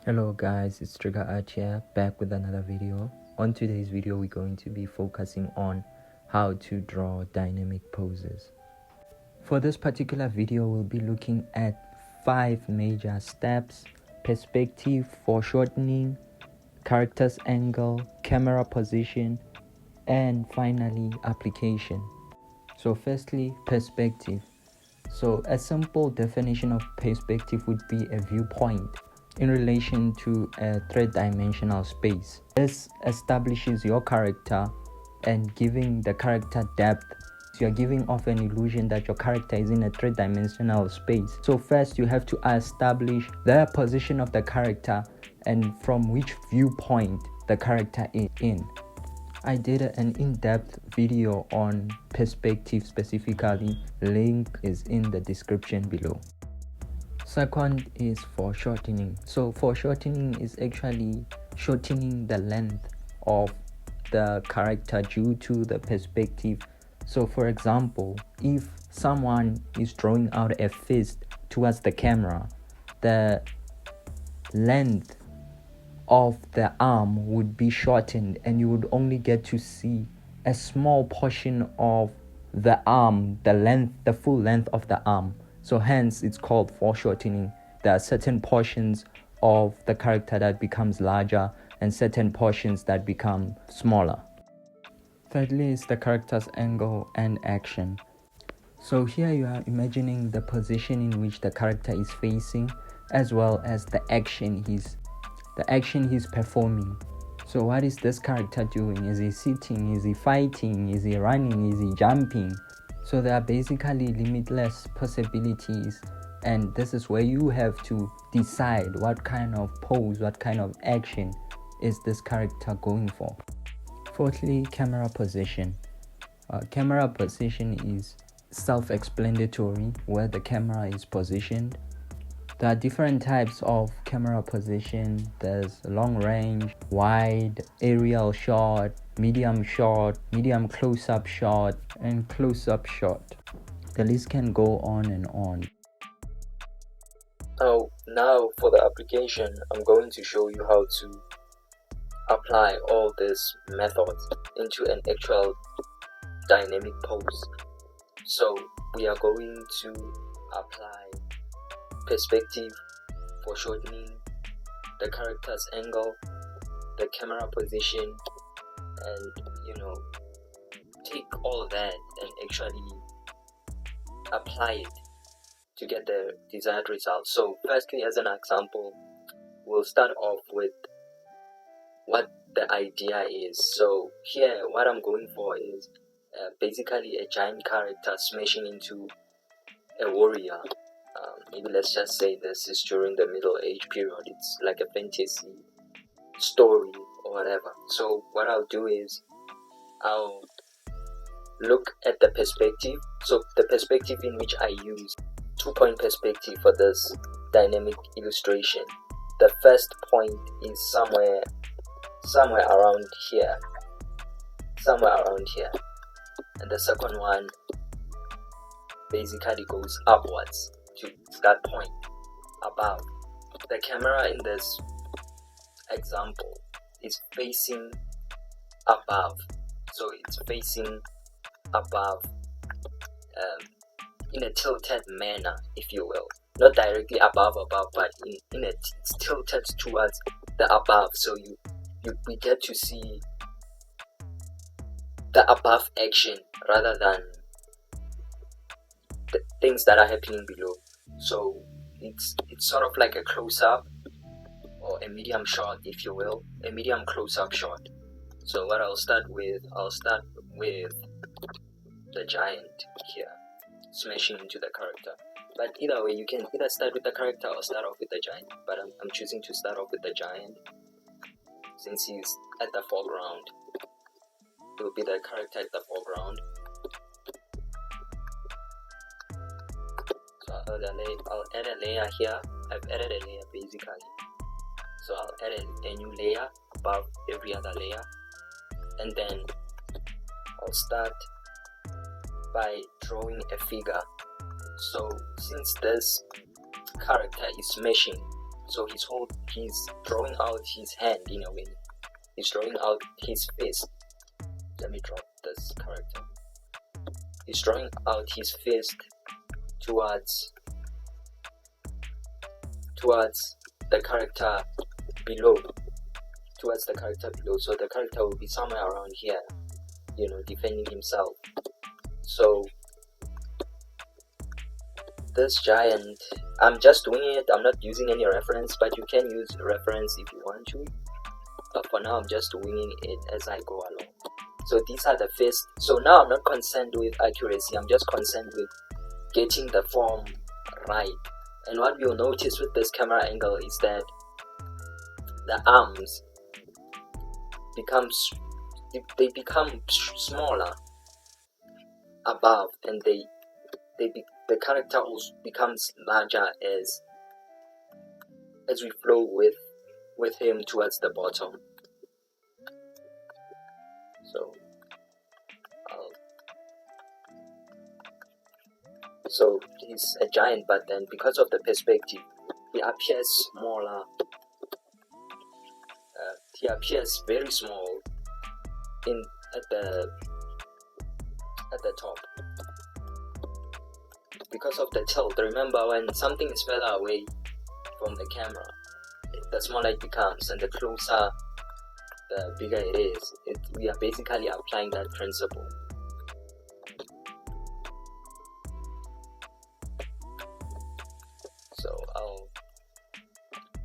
Hello guys, it's Trigger Art here, back with another video. On today's video we're going to be focusing on how to draw dynamic poses. For this particular video we'll be looking at 5 major steps: perspective, foreshortening, character's angle, camera position, and finally application. So firstly, perspective. So a simple definition of perspective would be a viewpoint in relation to a three-dimensional space. This establishes your character and giving the character depth. So you're giving off an illusion that your character is in a three-dimensional space. So first you have to establish the position of the character and from which viewpoint the character is in. I did an in-depth video on perspective specifically. Link is in the description below. Second is foreshortening. So foreshortening is actually shortening the length of the character due to the perspective. So for example, if someone is drawing out a fist towards the camera, the length of the arm would be shortened and you would only get to see a small portion of the arm, the full length of the arm. So hence it's called foreshortening. There are certain portions of the character that becomes larger and certain portions that become smaller. Thirdly is the character's angle and action. So here you are imagining the position in which the character is facing as well as the action he's performing. So what is this character doing? Is he sitting? Is he fighting? Is he running? Is he jumping? So there are basically limitless possibilities, and this is where you have to decide what kind of pose, what kind of action is this character going for. Fourthly, camera position. Camera position is self-explanatory where the camera is positioned. There are different types of camera position. There's long range, wide, aerial shot, medium close-up shot, and close-up shot. The list can go on and on. Now for the application, I'm going to show you how to apply all these methods into an actual dynamic pose. So we are going to apply perspective, foreshortening, the character's angle, the camera position, and take all of that and actually apply it to get the desired result. So firstly, as an example, we'll start off with what the idea is. So here what I'm going for is basically a giant character smashing into a warrior. Maybe let's just say this is during the Middle Age period. It's like a fantasy story or whatever. So what I'll do is I'll look at the perspective. So the perspective in which I use 2-point perspective for this dynamic illustration. The first point is somewhere around here, and the second one basically goes upwards to that point above. The camera in this example is facing above, so it's facing above in a tilted manner, if you will, not directly above, but it's tilted towards the above, so we get to see the above action rather than the things that are happening below. So it's sort of like a close-up or a medium shot, if you will, a medium close-up shot. So what I'll start with the giant here smashing into the character. But either way, you can either start with the character or start off with the giant, but I'm choosing to start off with the giant since he's at the foreground. It will be the character at the foreground. So I'll add a layer here. I've added a layer basically. So I'll add a new layer above every other layer, and then I'll start by drawing a figure. So since this character is smashing So he's drawing out his hand in a way. He's drawing out his fist. Let me drop this character. He's drawing out his fist towards the character below. So the character will be somewhere around here, defending himself. So this giant, I'm just doing it, I'm not using any reference, but you can use reference if you want to. But for now, I'm just winging it as I go along. So these are the fists. So now I'm not concerned with accuracy, I'm just concerned with getting the form right. And what you'll notice with this camera angle is that the arms become smaller above, and the character also becomes larger as we flow with him towards the bottom. So he's a giant, but then because of the perspective, he appears smaller. He appears very small at the top because of the tilt. Remember, when something is further away from the camera, the smaller it becomes, and the closer, the bigger it is. We are basically applying that principle. So I'll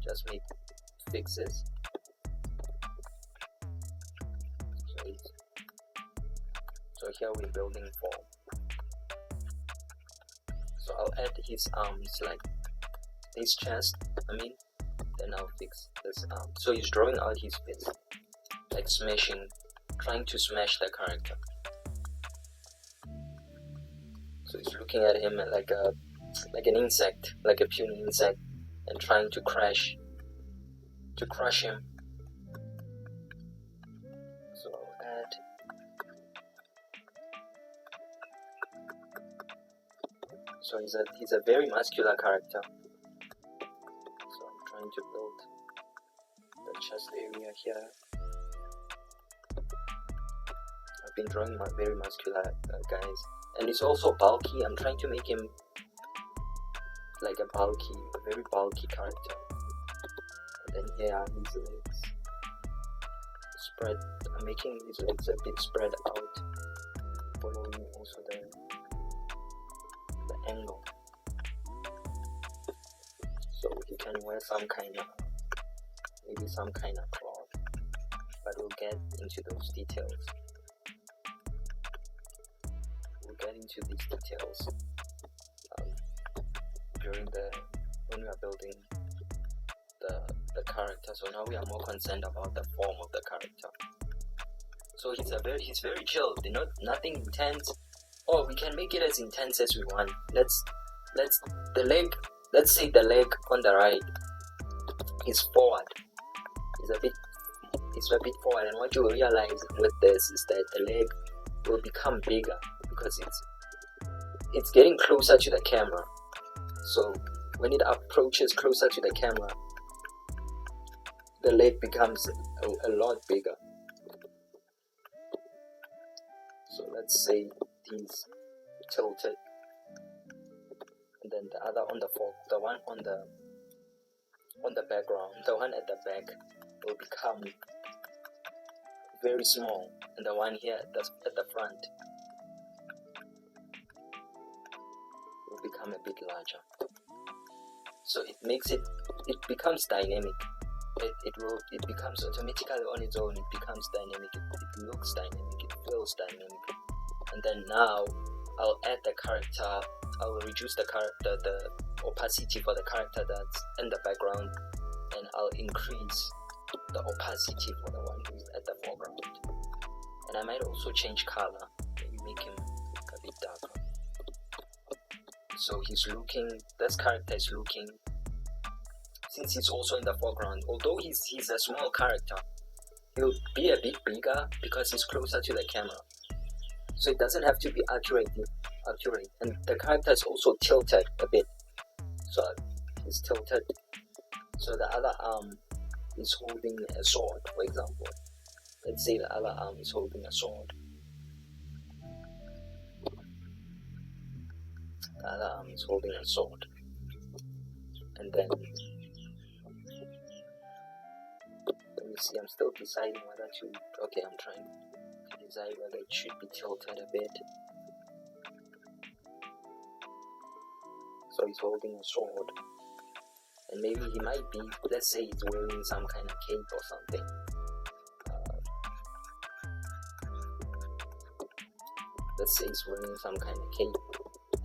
just make fixes. So here we're building form. So I'll add his arms, like his chest, then I'll fix this arm. So he's drawing out his fist, like trying to smash the character. So he's looking at him like an insect, like a puny insect, and trying to crush him. So I'll add. So he's a very muscular character. So I'm trying to build the chest area here. I've been drawing my very muscular guys, and he's also bulky. I'm trying to make him like a very bulky character. And then here are his legs spread. I'm making his legs a bit spread out, following also the angle, so he can wear some kind of cloth, but we'll get into those details. We'll get into these details when we are building the character. So now we are more concerned about the form of the character. So he's very chilled, nothing intense. Or we can make it as intense as we want. Let's say the leg on the right is forward. It's a bit forward, and what you will realize with this is that the leg will become bigger because it's getting closer to the camera. So when it approaches closer to the camera, the leg becomes a lot bigger. So let's say these tilted, and then the other on the fork, the one on the background, the one at the back will become very small, and the one here at the front will become a bit larger. So it becomes dynamic. It becomes automatically on its own. It becomes dynamic. It looks dynamic. It feels dynamic. And then now I'll add the character. I will reduce the opacity for the character that's in the background, and I'll increase the opacity for the one who's at the foreground. And I might also change color, maybe make him a bit darker. So this character is looking, since he's also in the foreground, although he's a small character, he'll be a bit bigger because he's closer to the camera. So it doesn't have to be accurate, and the character is also tilted a bit. So he's tilted So the other arm is holding a sword, for example. Let's say the other arm is holding a sword. The other arm is holding a sword. And then, let me see, I'm still deciding whether to, okay, I'm trying to decide whether it should be tilted a bit. So he's holding a sword. And maybe he might be, let's say he's wearing some kind of cape or something. Let's say he's wearing some kind of cape,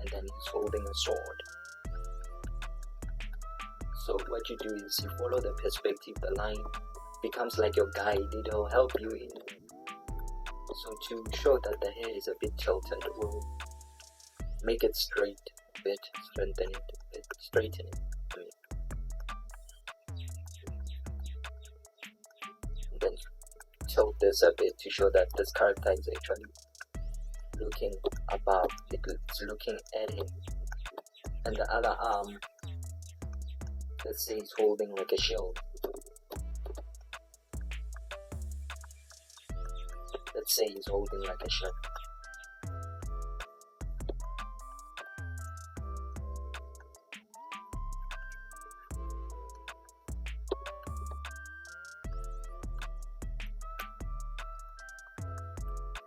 and then he's holding a sword. So what you do is you follow the perspective, the line becomes like your guide, it'll help you in. So to show that the head is a bit tilted, we'll make it straight a bit, strengthen it a bit, straighten it. And then tilt this a bit to show that this character is actually looking above, it's looking at him. And the other arm, let's say he's holding like a shield. Let's say he's holding like a shield.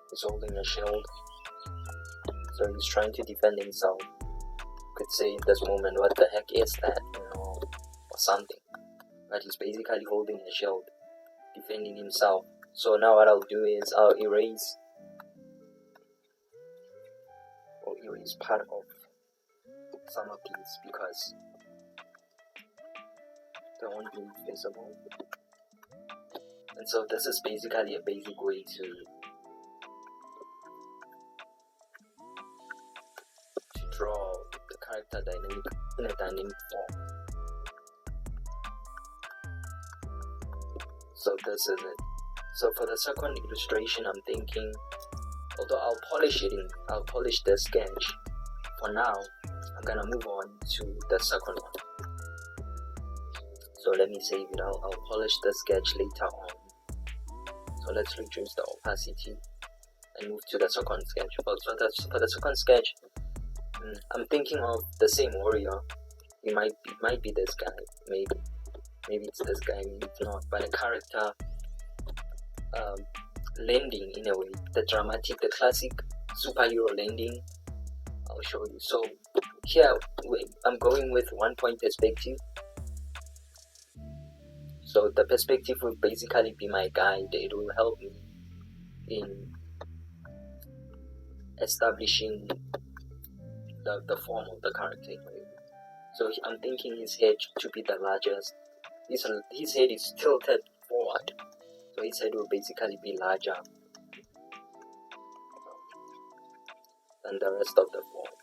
He's holding a shield. So he's trying to defend himself. You could say in this moment, what the heck is that, or something. But he's basically holding a shield, defending himself. So now what I'll do is I'll erase part of some of these because they won't be visible. And so this is basically a basic way to draw the character dynamic in a dynamic form. So this is it. So for the second illustration, I'm thinking, although I'll polish the sketch. For now, I'm gonna move on to the second one. So let me save it. I'll polish the sketch later on. So let's reduce the opacity and move to the second sketch. For the second sketch, I'm thinking of the same warrior. It might be this guy. Maybe it's this guy. Maybe it's not. But a character landing in a way. The classic superhero landing. I'll show you. So here I'm going with 1 point perspective. So the perspective will basically be my guide. It will help me in establishing the form of the character. So I'm thinking his head to be the largest. His head is tilted forward, so his head will basically be larger than the rest of the form.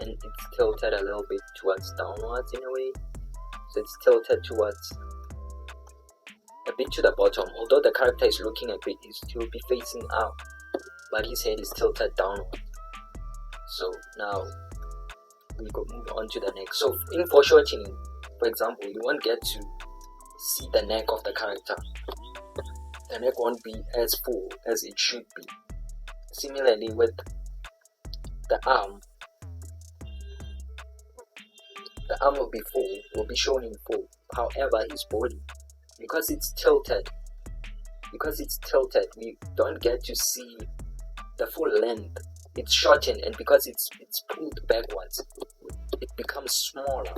And it's tilted a little bit towards downwards in a way. So it's tilted towards a bit to the bottom. Although the character is looking a bit, he's still be facing up, but his head is tilted downward. So now we go move on to the neck. So in foreshortening, for example, you won't get to see the neck of the character. The neck won't be as full as it should be. Similarly with the arm will be full, will be shown in full. However, his body, because it's tilted, we don't get to see the full length. It's shortened, and because it's pulled backwards, it becomes smaller.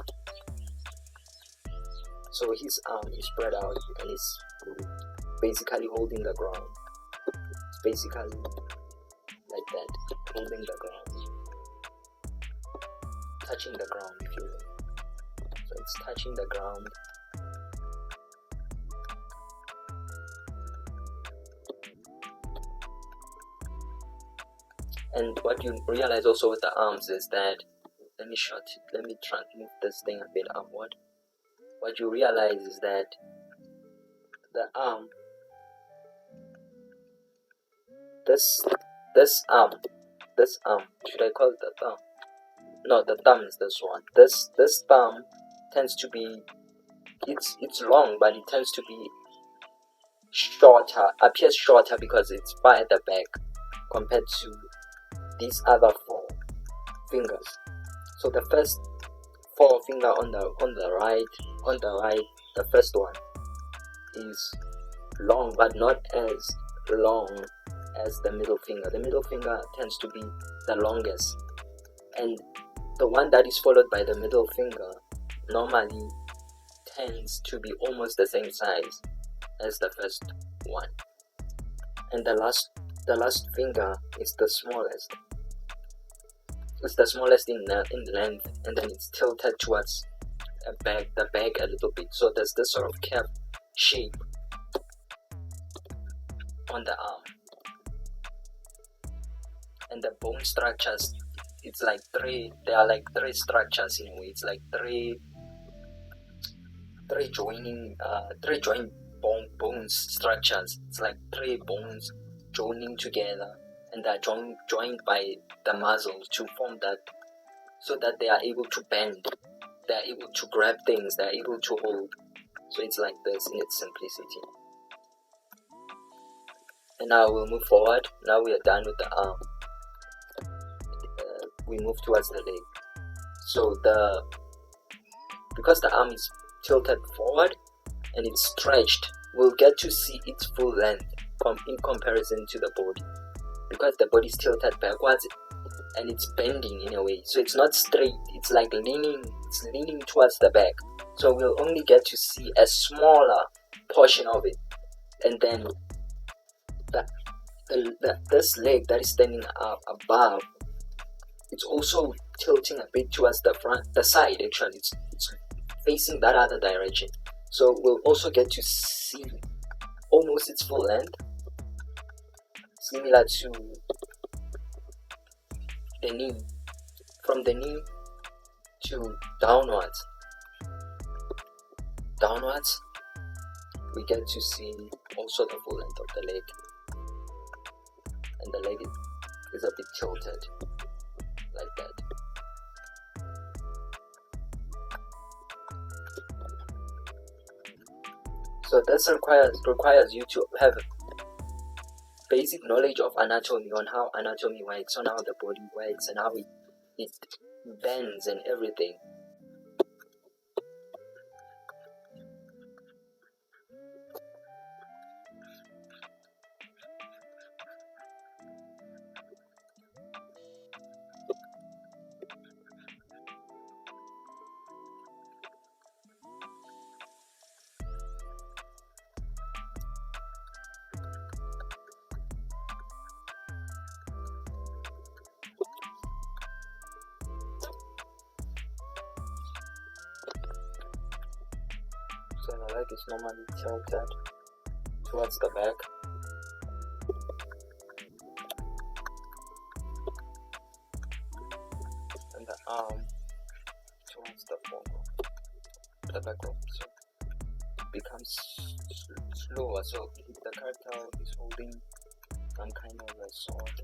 So his arm is spread out and is basically holding the ground. It's basically like that, holding the ground, touching the ground, if you will. So it's touching the ground. And what you realize also with the arms is that, let me try and move this thing a bit upward. What you realize is that the arm, this arm, should I call it the thumb? No, the thumb is this one. This thumb tends to be, it's long, but it tends to be shorter, appears shorter because it's far at the back compared to these other 4 fingers. So the first 4 finger on the right, the first one is long, but not as long as the middle finger. The middle finger tends to be the longest, and the one that is followed by the middle finger normally tends to be almost the same size as the first one, and the last finger is the smallest. It's the smallest in length, and then it's tilted towards the back a little bit. So there's this sort of curved shape on the arm, and the bone structures, it's like 3. There are like 3 structures in a way. It's like three joint bones structures. It's like 3 bones joining together, and they're joined by the muscles to form that, so that they are able to bend, they are able to grab things, they are able to hold. So it's like this in its simplicity. And now we'll move forward. Now we are done with the arm. We move towards the leg. So because the arm is tilted forward and it's stretched, we'll get to see its full length in comparison to the body, because the body is tilted backwards and it's bending in a way, so it's not straight, it's like leaning towards the back. So we'll only get to see a smaller portion of it, and then this leg that is standing up above, it's also tilting a bit towards the side. Actually, it's facing that other direction, so we'll also get to see almost its full length, similar to the knee. From the knee to downwards, we get to see also the full length of the leg, and the leg is a bit tilted like that. So this requires you to have basic knowledge of anatomy, on how anatomy works, on how the body works, and how it bends and everything. So the leg is normally tilted towards the back, and the arm towards the back. So it becomes slower. So the character is holding some kind of a sword.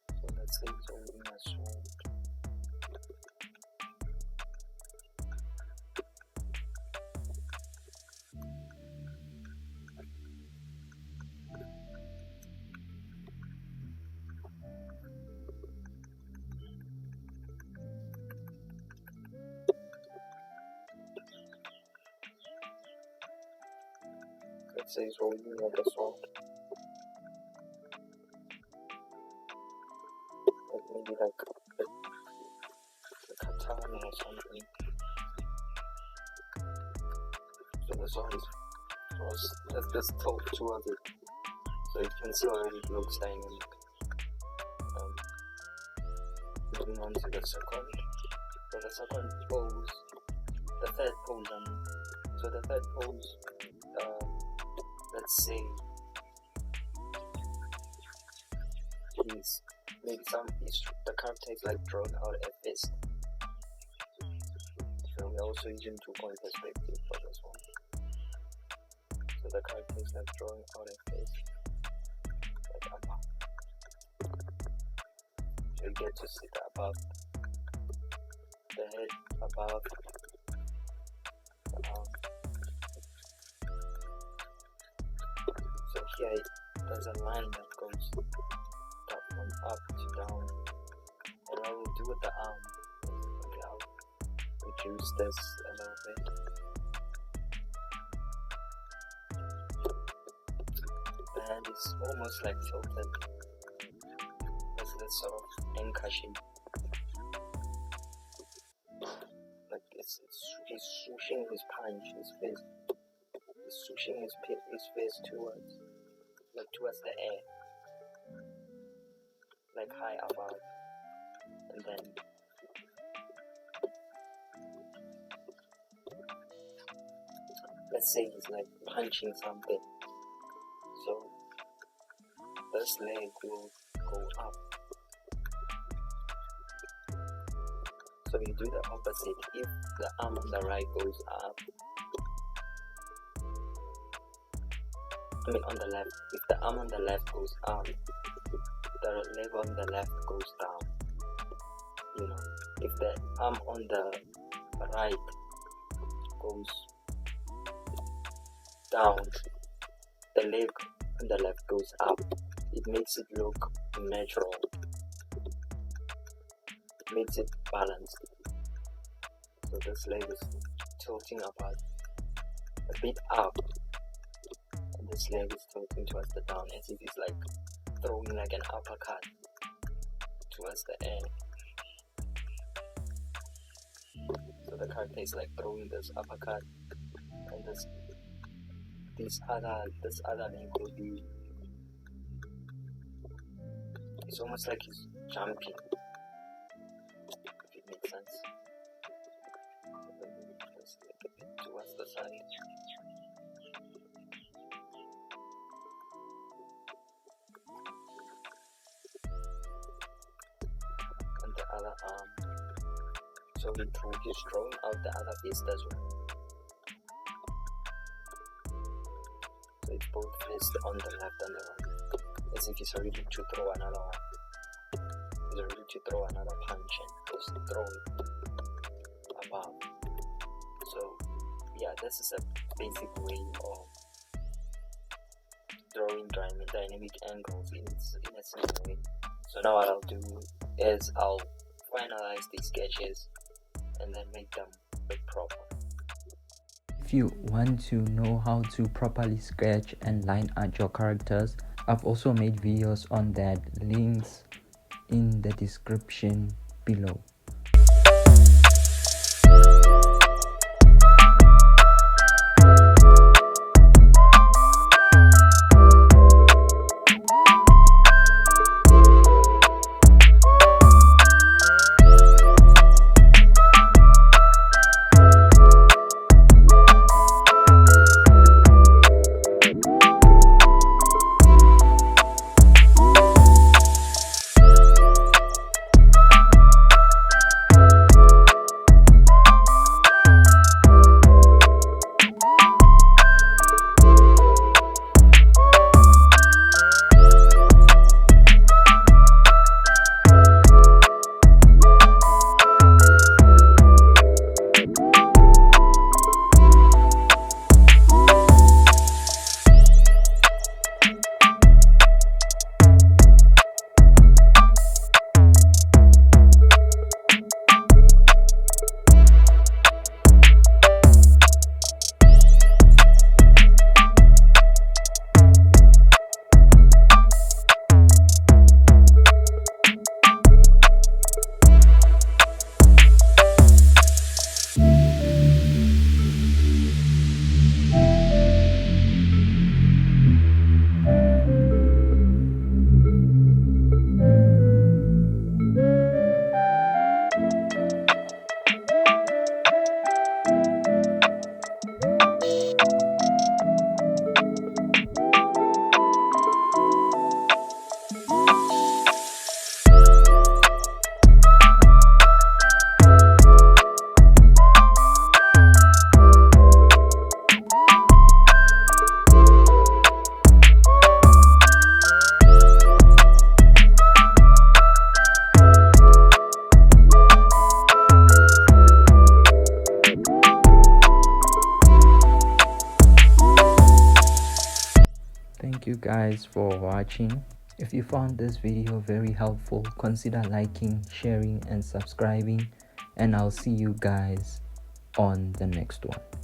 So let's say he's holding a sword. Let's say he's holding like a sword, like maybe like a katana or something. So the sword is just tilted towards it, so you can see already it looks dynamic. Moving on to the second. So the second pose, the third pose, so the third pose, let's say the character is like drawing out a fist. So we're also using 2-point perspective for this one. So the character is like drawing out a fist, like So you get to sit above the head, above the arm. So here there's a line that goes from up to down, and I will do with the arm. Okay, I'll reduce this a little bit. The hand is almost like tilted. There's this sort of anchor shape. Like he's swooshing his punch, his face. He's swooshing his face towards the air, like high above, and then let's say he's like punching something, so this leg will go up. So you do the opposite. If the arm on the right goes up, on the left, if the arm on the left goes up, the leg on the left goes down. If the arm on the right goes down, the leg on the left goes up. It makes it look natural. It makes it balanced. So this leg is tilting apart, a bit up, and this leg is tilting towards the down, as if it's like throwing like an uppercut towards the air. So the character is like throwing this uppercut, and this other leg will be. It's almost like he's jumping. If it makes sense. Just like a bit towards the side. And the other arm. So he's throwing out the other fist as well. So it's both fists on the left and the right. As if he's ready to throw another one. He's ready to throw another punch and just throw it above. So yeah, this is a basic way of drawing dynamic angles in a simple way. So now what I'll do is I'll finalize these sketches and then make them look proper. If you want to know how to properly sketch and line out your characters, I've also made videos on that, links in the description below. Thank you guys for watching. If you found this video very helpful, consider liking, sharing and subscribing, and I'll see you guys on the next one.